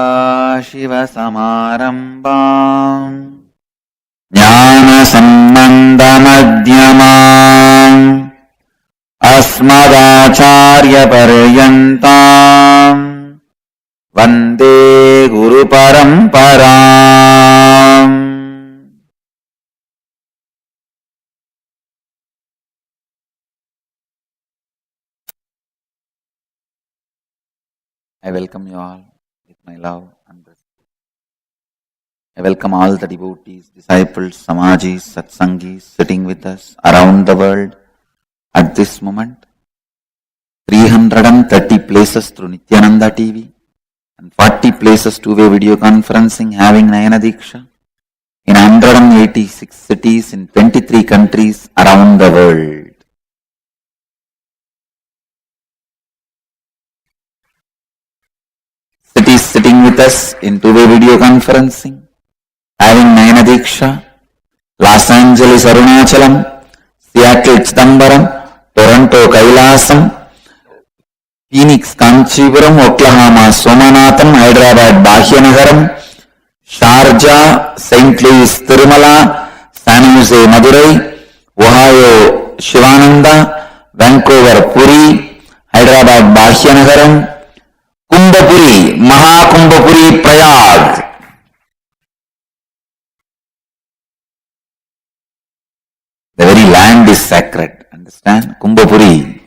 सदाशिवसमारम्भाम् ज्ञानसम्बन्धमध्यमाम् अस्मदाचार्यपर्यन्ताम् वन्दे गुरुपरम्पराम्. I welcome you all with my love and respect. I welcome all the devotees, disciples, samajis, satsangis sitting with us around the world at this moment. 330 places through Nithyananda TV and 40 places two-way video conferencing having Nayana Diksha in 186 cities in 23 countries around the world. Cities sitting with us in two-way video conferencing having Nayana Diksha, Los Angeles Arunachalam, Seattle Chidambaram, Toronto Kailasam, Phoenix Kanchipuram, Oklahoma Somanatham, Hyderabad Bhagyanagaram, Sharjah, St. Louis Tirumala, San Jose Madurai, Ohio Shivananda, Vancouver Puri, Hyderabad Bhagyanagaram, Kumbhapuri, MahaKumbhapuri Prayag. The very land is sacred, understand? Kumbhapuri.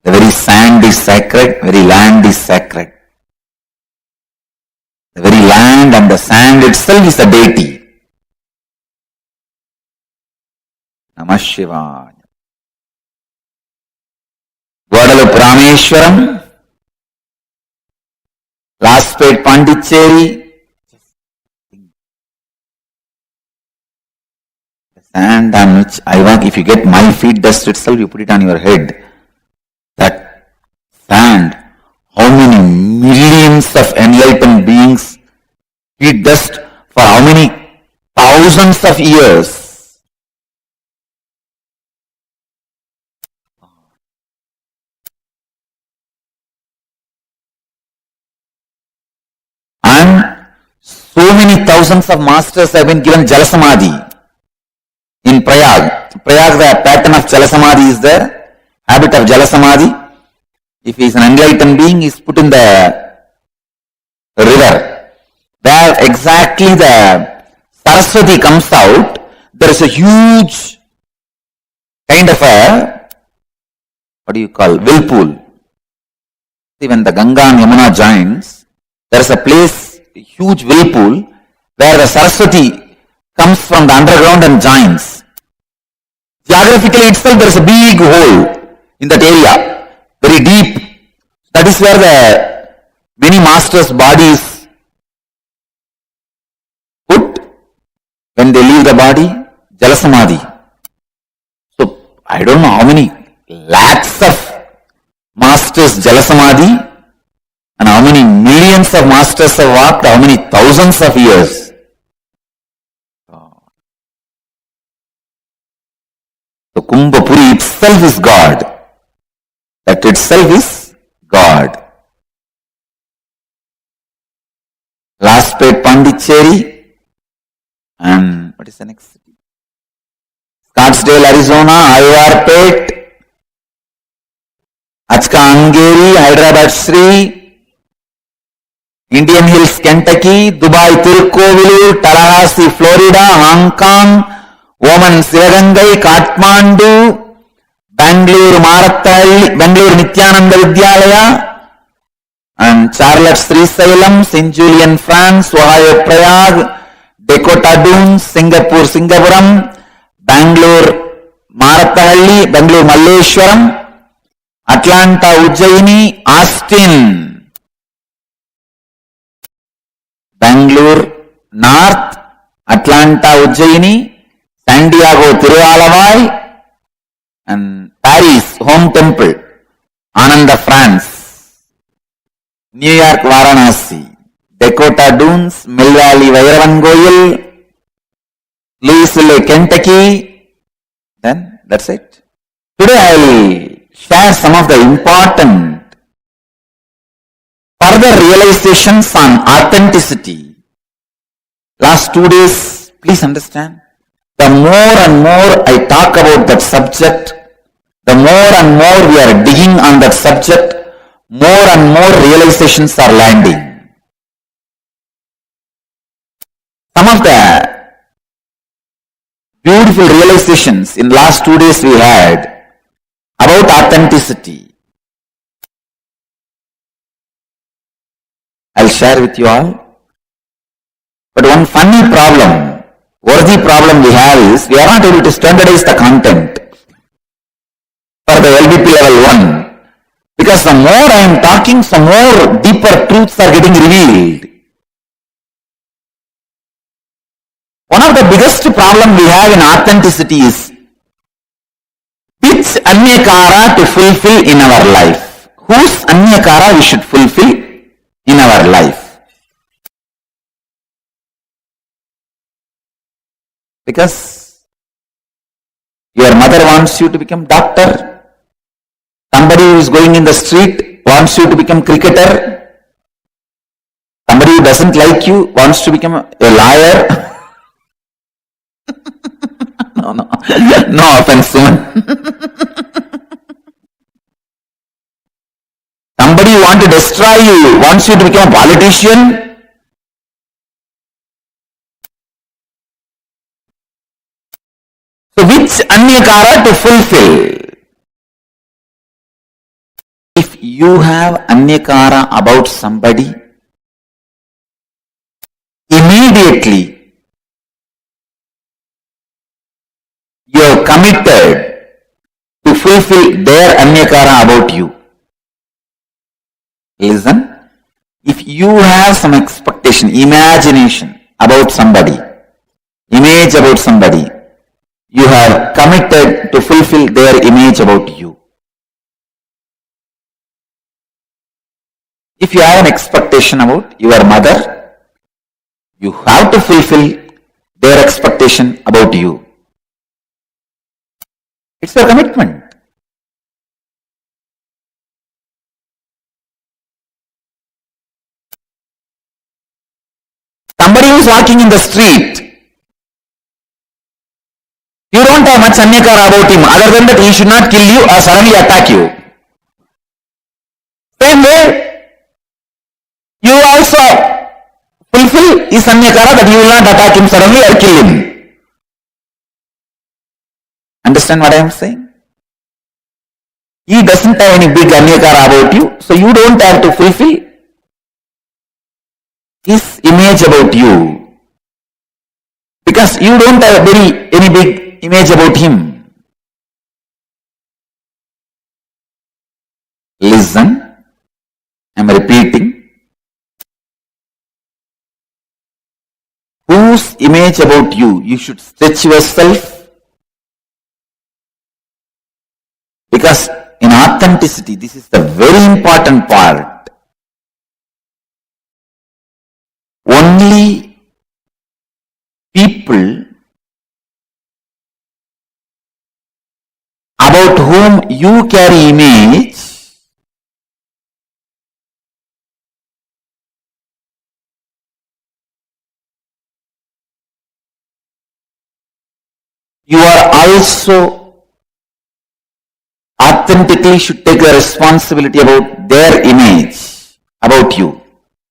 The very sand is sacred, very land is sacred. The very land and the sand itself is a deity. Namah Guadalupe Rameshwaram, Laspet Pondicherry, the sand on which I walk, if you get my feet dust itself, you put it on your head. That sand, how many millions of enlightened beings eat dust for how many thousands of years? And so many thousands of masters have been given Jalasamadhi in Prayag. Prayag, the pattern of Jalasamadhi is there. Habit of Jalasamadhi. If he is an enlightened being, he is put in the river. Where exactly the Saraswati comes out, there is a huge kind of a, what do you call, whirlpool. See, when the Ganga and Yamuna joins, there is a place, a huge whirlpool, where the Saraswati comes from the underground and joins. Geographically itself, there is a big hole in that area, very deep. That is where the many masters' bodies put when they leave the body, Jalasamadhi. So, I don't know how many lakhs of masters Jalasamadhi and how many millions of masters have walked, how many thousands of years. So, Kumbhapuri itself is God. That itself is God. Laspet Pondicherry and what is the next city? Scottsdale, Arizona, Aywarpet, Achka Angeri, Hyderabad Sri, Indian Hills, Kentucky, Dubai, Tirukkovilu, Tallahassee, Florida, Hong Kong, Oman, Sivagangai, Kathmandu, Bangalore, Bangalore Nithyananda Vidyalaya, and Charlotte Srisailam, St. Julian, France, Ohio Prayag, Dakota Dunes, Singapore, Singapuram, Bangalore Marathahalli, Bangalore Malleshwaram, Atlanta Ujjaini, Austin, Bangalore North, Atlanta Ujjaini, San Diego Tiruvalavai, and Paris, Home Temple, Ananda, France, New York, Varanasi, Dakota Dunes, Mill Valley, Vairavan Goyal, Louisville, Kentucky. Then that's it. Today I will share some of the important Further realizations on authenticity. Last 2 days, please understand, the more and more I talk about that subject, the more and more we are digging on that subject, more and more realizations are landing. Some of the beautiful realizations in last 2 days we had about authenticity. I'll share with you all. But one funny problem, worthy problem we have is we are not able to standardize the content for the LBP level 1. Because the more I am talking, some more deeper truths are getting revealed. One of the biggest problem we have in authenticity is which anyakara to fulfill in our life. Whose anyakara we should fulfill in our life. Because your mother wants you to become doctor. Somebody who is going in the street wants you to become cricketer. Somebody who doesn't like you wants to become a liar. No offense, soon. Somebody who wants to destroy you wants you to become a politician. So which anyakara to fulfill? If you have anyakara about somebody, immediately you are committed to fulfill their anyakara about you. Listen, if you have some expectation, imagination about somebody, image about somebody, you have committed to fulfill their image about you. If you have an expectation about your mother, you have to fulfill their expectation about you. It's your commitment. Somebody who is walking in the street, you don't have much anyakara about him other than that he should not kill you or suddenly attack you. Same way, you also fulfill his anyakara that you will not attack him suddenly or kill him. Understand what I am saying? He doesn't have any big anyakara about you, so you don't have to fulfill his image about you. Because you don't have any big image about him. Listen, I am repeating. Whose image about you? You should stretch yourself. Because in authenticity, this is the very important part. Only people about whom you carry image you are also authentically should take the responsibility about their image about you.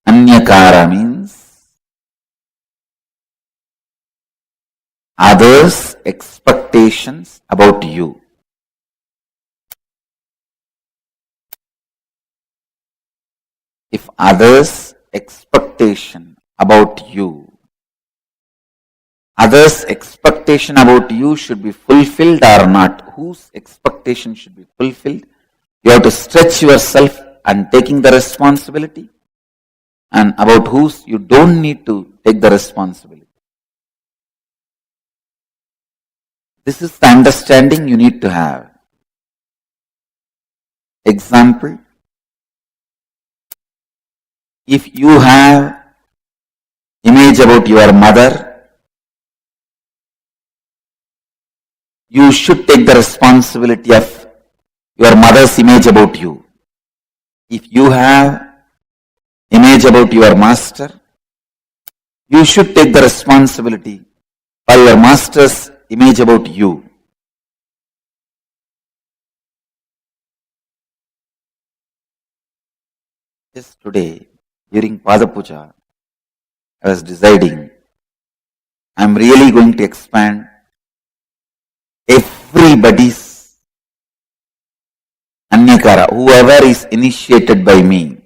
Anyakara means others' expectations about you. If others' expectation about you, others' expectation about you should be fulfilled or not, whose expectation should be fulfilled, you have to stretch yourself and taking the responsibility, and about whose you don't need to take the responsibility. This is the understanding you need to have. Example, if you have image about your mother, you should take the responsibility of your mother's image about you. If you have image about your master, you should take the responsibility for your master's image about you. Just today, during Pada Puja, I was deciding, I'm really going to expand everybody's Anyakara, whoever is initiated by me.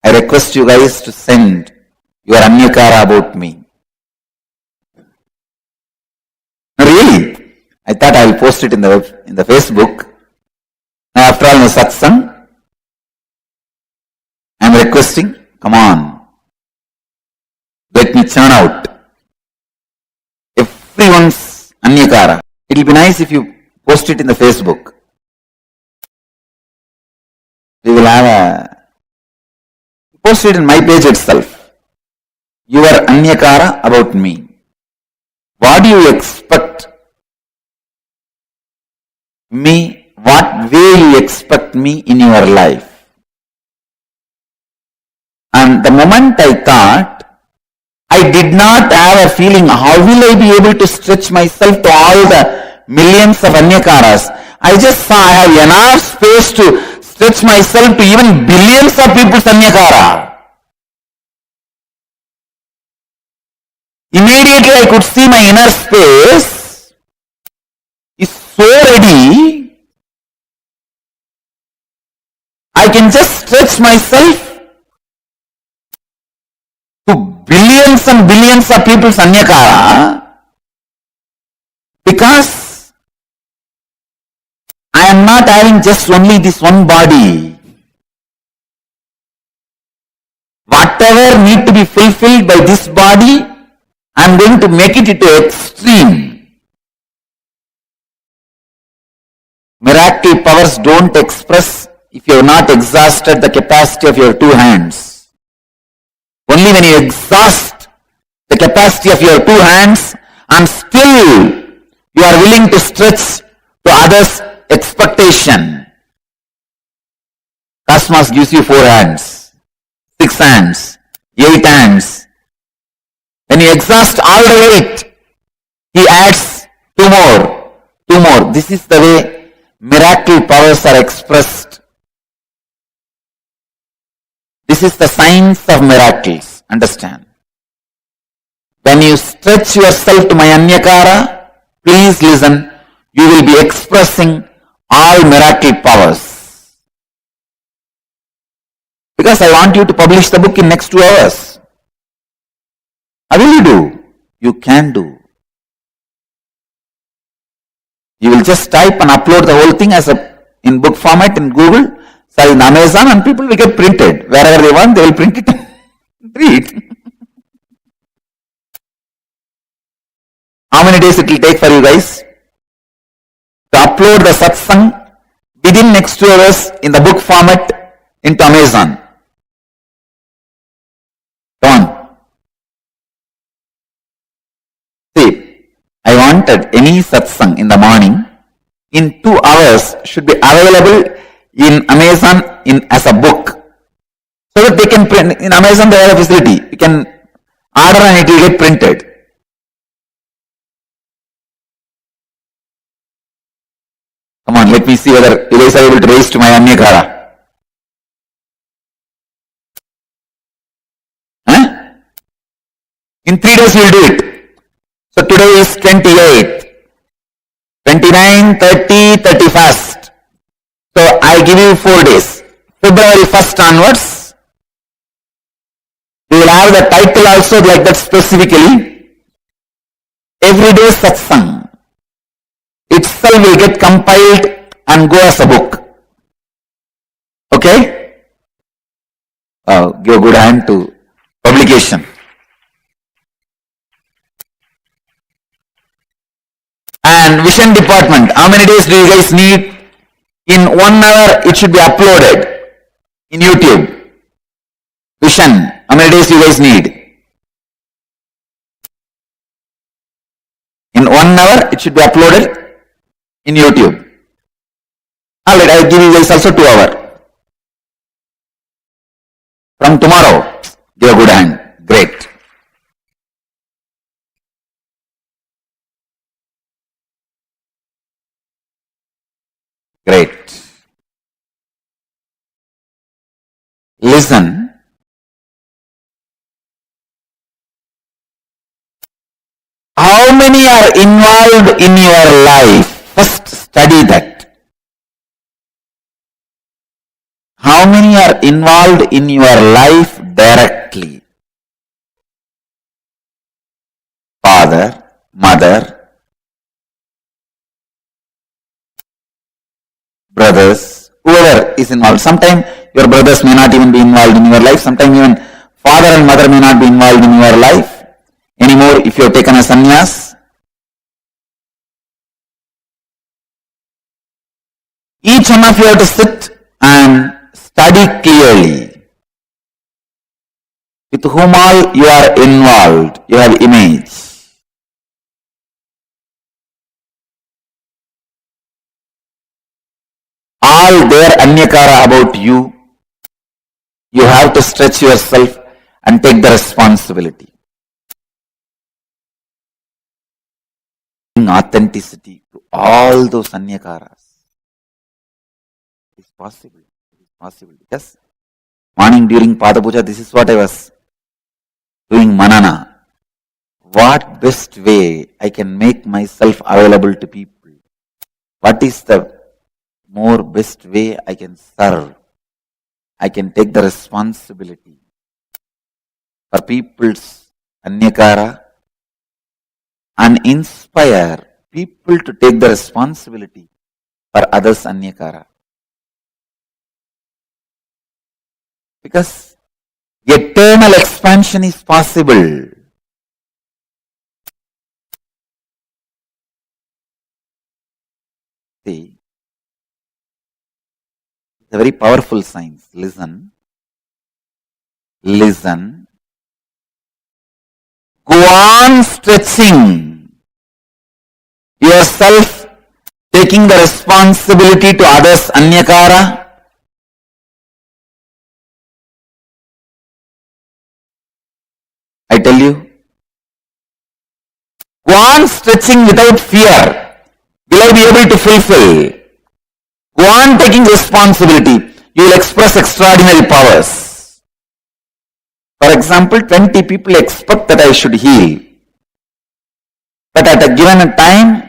I request you guys to send your Anyakara about me. No, really, I thought I'll post it in the Facebook. Now, after all, my satsang, I'm requesting, come on, let me churn out everyone's Anyakara. It will be nice if you post it in the Facebook. We will have post it in my page itself. Your Anyakara about me. What do you expect me? What way you expect me in your life? And the moment I thought, I did not have a feeling, how will I be able to stretch myself to all the millions of Anyakaras? I just saw I have enough space to stretch myself to even billions of people's Anyakara. Immediately I could see my inner space is so ready. I can just stretch myself to billions and billions of people's Anyakara because I am not having just only this one body. Whatever need to be fulfilled by this body, I am going to make it into extreme. Miracle powers don't express if you have not exhausted the capacity of your two hands. Only when you exhaust the capacity of your two hands and still you are willing to stretch to others' expectation. Cosmos gives you 4 hands, 6 hands, 8 hands. When you exhaust all the 8, he adds 2 more. This is the way miracle powers are expressed. This is the science of miracles. Understand? When you stretch yourself to my Anyakara, please listen, you will be expressing all miracle powers. Because I want you to publish the book in next 2 hours. How will you do? You can do. You will just type and upload the whole thing in book format in Google, so in Amazon, and people will get printed. Wherever they want, they will print it and read. How many days it will take for you guys to upload the satsang within next 2 hours in the book format into Amazon? Come on. See, I wanted any satsang in the morning in 2 hours should be available in Amazon as a book. So that they can print. In Amazon they have a facility. You can order and it will get printed. Come on, let me see whether you guys are able to raise to my Anyakara. Huh? In 3 days we will do it. So today is 28th, 29, 30, 31st. So I give you 4 days. February 1st onwards, we will have the title also like that specifically. Everyday satsang itself will get compiled and go as a book. Okay? Give a good hand to publication. And vision department, how many days do you guys need? In 1 hour it should be uploaded in YouTube. Vision, how many days do you guys need? In 1 hour it should be uploaded in YouTube. Alright, I will give you guys also 2 hours. From tomorrow, give a good hand. Great. Great. Listen. How many are involved in your life? First study that. How many are involved in your life directly? Father, mother, brothers, whoever is involved. Sometimes your brothers may not even be involved in your life. Sometimes even father and mother may not be involved in your life anymore if you have taken a sannyas. Each one of you have to sit and study clearly. With whom all you are involved, you have image. All their anyakara about you, you have to stretch yourself and take the responsibility. Authenticity to all those anyakaras. It is possible. It is possible. Yes. Morning during Pada Puja, this is what I was doing manana. What best way I can make myself available to people? What is the more best way I can serve? I can take the responsibility for people's anyakara and inspire people to take the responsibility for others' anyakara. Because eternal expansion is possible. See, it's a very powerful science. Listen. Listen. Go on stretching yourself, taking the responsibility to others' anyakara. I tell you, go on stretching without fear. Will I be able to fulfill? Go on taking responsibility. You will express extraordinary powers. For example, 20 people expect that I should heal. But at a given time,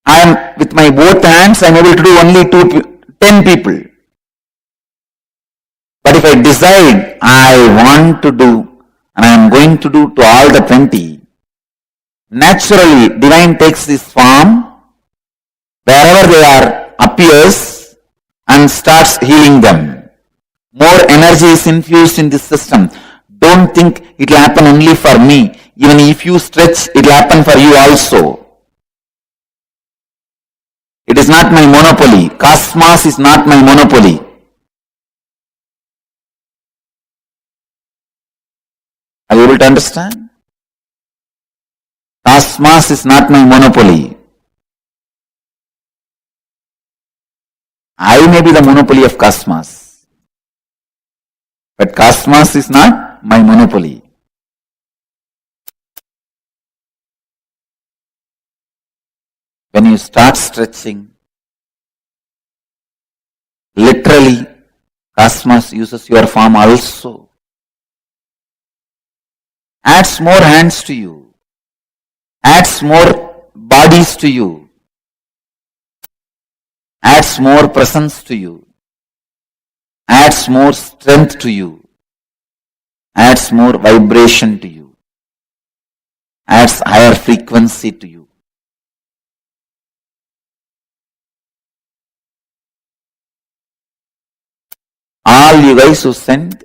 I am with my both hands, I am able to do only 10 people. But if I decide I want to do, and I am going to do to all the 20, naturally divine takes this form, wherever they are, appears and starts healing them. More energy is infused in this system. Don't think it will happen only for me. Even if you stretch, it will happen for you also. It is not my monopoly. Cosmos is not my monopoly. Are you able to understand? Cosmos is not my monopoly. I may be the monopoly of cosmos, but cosmos is not my monopoly. When you start stretching, literally, cosmos uses your form also. Adds more hands to you, adds more bodies to you, adds more presence to you, adds more strength to you, adds more vibration to you, adds higher frequency to you. All you guys who send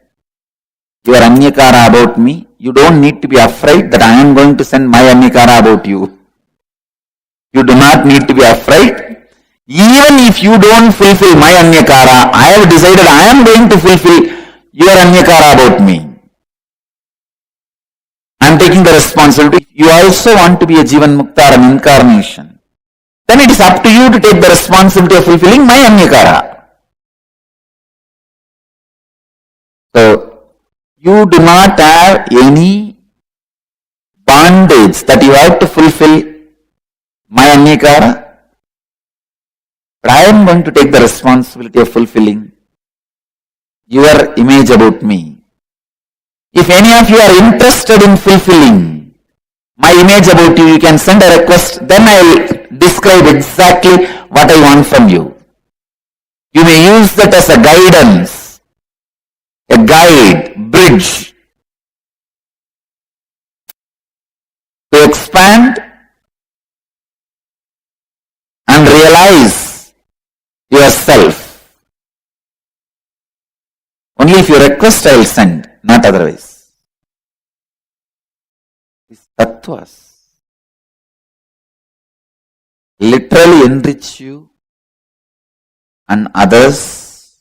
your anyakara about me, you don't need to be afraid that I am going to send my anyakara about you. You do not need to be afraid. Even if you don't fulfill my anyakara, I have decided I am going to fulfill your anyakara about me. I am taking the responsibility. You also want to be a Jivan Mukta or an incarnation. Then it is up to you to take the responsibility of fulfilling my anyakara. So, You do not have any bondage that you have to fulfill my Anyakara, but I am going to take the responsibility of fulfilling your image about me. If any of you are interested in fulfilling my image about you, you can send a request, then I will describe exactly what I want from you. You may use that as a guidance, a guide, bridge to expand and realize yourself. Only if you request I will send, not otherwise. These tattvas literally enrich you and others,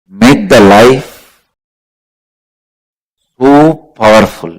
make the life so powerful.